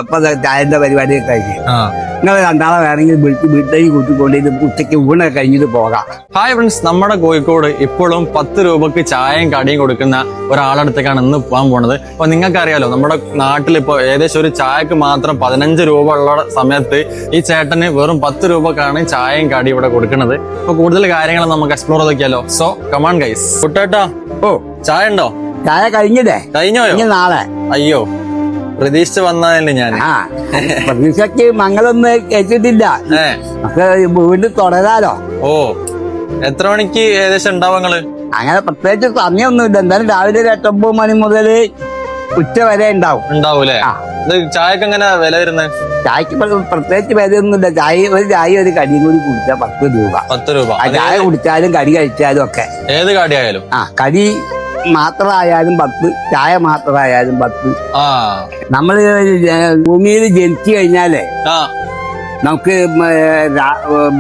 അപ്പൊ ചായന്റെ പരിപാടിയൊക്കെ കഴിഞ്ഞു. നിങ്ങൾ രണ്ടാളെ വേണമെങ്കിൽ വീട്ടിലേക്ക് കൂട്ടിക്കൊണ്ട് ഇത് ഉച്ചയ്ക്ക് ഊണൊക്കെ കഴിഞ്ഞിട്ട് പോകാം. ഹായ് ഫ്രണ്ട്സ്, നമ്മുടെ കോഴിക്കോട് ഇപ്പോഴും 10 രൂപക്ക് ചായയും കടിയും കൊടുക്കുന്ന ഒരാളടുത്തേക്കാണ് ഇന്ന് പോകാൻ പോണത്. അപ്പൊ നിങ്ങൾക്ക് അറിയാലോ, നമ്മുടെ നാട്ടിൽ ഇപ്പോൾ ഏകദേശം ഒരു ചായക്ക് മാത്രം 15 രൂപ ഉള്ള സമയത്ത് ഈ ചേട്ടന് വെറും 10 രൂപക്കാണ് ചായയും കടിയും ഇവിടെ കൊടുക്കുന്നത്. അപ്പൊ കൂടുതൽ കാര്യങ്ങൾ നമുക്ക് എക്സ്പ്ലോർ ചെയ്തൊക്കെയാലോ. So come on guys. കുട്ടേട്ടാ, ഓ ചായ ഉണ്ടോ? ചായ കഴിഞ്ഞില്ലേ? കഴിഞ്ഞോയോ? നാളെ. അയ്യോ, പ്രതീക്ഷിച്ച് വന്നതല്ലേ ഞാൻ. പ്രതീക്ഷയ്ക്ക് മംഗളൊന്നും കേട്ടിട്ടില്ല. നമുക്ക് വീണ്ടും തുടരാലോ. ഓ, എത്ര മണിക്ക് ഏകദേശം ഉണ്ടാവുക? അങ്ങനെ പ്രത്യേകിച്ച് സമയമൊന്നുമില്ല. എന്തായാലും രാവിലെ 8-9 മണി മുതൽ ഉച്ച വരെ ഉണ്ടാവൂലേ? ഇത് ചായക്ക് എങ്ങനെ വില വരുന്നത്? ചായക്ക് പ്രത്യേകിച്ച് വിലയൊന്നുമില്ല. ഒരു ചായ ഒരു കടിയും കൂടി കുടിച്ചാൽ 10 രൂപ. 10 രൂപ. ചായ കുടിച്ചാലും കടി കഴിച്ചാലും ഒക്കെ. ഏത് കടി ആയാലും? കടി മാത്രമായാലും 10, ചായ മാത്രമായാലും 10. നമ്മള് ഭൂമിയിൽ ജനിച്ചു കഴിഞ്ഞാലേ നമുക്ക്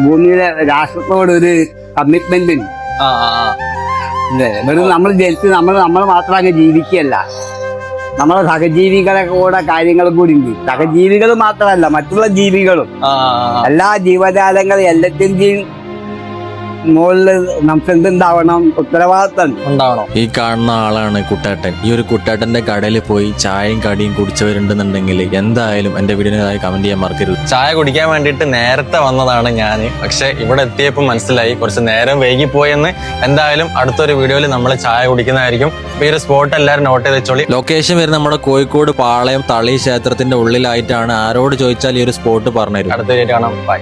ഭൂമിയിലെ രാഷ്ട്രത്തോട് ഒരു കമ്മിറ്റ്മെന്റ് ഉണ്ട്. വെറും നമ്മൾ ജനിച്ച് നമ്മൾ മാത്രം അങ്ങ് ജീവിക്കുകയല്ല, നമ്മളെ സഹജീവികളെ കൂടെ കാര്യങ്ങളും കൂടി ഉണ്ട്. സഹജീവികൾ മാത്രമല്ല, മറ്റുള്ള ജീവികളും, എല്ലാ ജീവജാലങ്ങളും എല്ലാത്തിന്റെയും മുകളില് നമുക്ക് എന്തുണ്ടാവണം? ഉത്തരവാദിത്തം ഉണ്ടാവണം. ഈ കാണുന്ന ആളാണ് കുട്ടേട്ടൻ. ഈ ഒരു കുട്ടേട്ടന്റെ കടയിൽ പോയി ചായയും കടിയും കുടിച്ചവരുണ്ടെന്നുണ്ടെങ്കിൽ എന്തായാലും എന്റെ വീഡിയോനായി കമന്റ് ചെയ്യാൻ മറക്കരുത്. ചായ കുടിക്കാൻ വേണ്ടിയിട്ട് നേരത്തെ വന്നതാണ് ഞാൻ. പക്ഷെ ഇവിടെ എത്തിയപ്പോൾ മനസ്സിലായി കുറച്ച് നേരം വൈകിപ്പോയെന്ന്. എന്തായാലും അടുത്തൊരു വീഡിയോയിൽ നമ്മൾ ചായ കുടിക്കുന്നതായിരിക്കും. ഈ ഒരു സ്പോട്ട് എല്ലാവരും നോട്ട് ചെയ്ത് വെച്ചോളി. ലൊക്കേഷൻ വരുന്നത് നമ്മുടെ കോഴിക്കോട് പാളയം തളി ക്ഷേത്രത്തിന്റെ ഉള്ളിലായിട്ടാണ്. ആരോട് ചോദിച്ചാൽ ഈ ഒരു സ്പോട്ട് പറഞ്ഞുതരും. അടുത്ത വീഡിയോ കാണാം. ബൈ.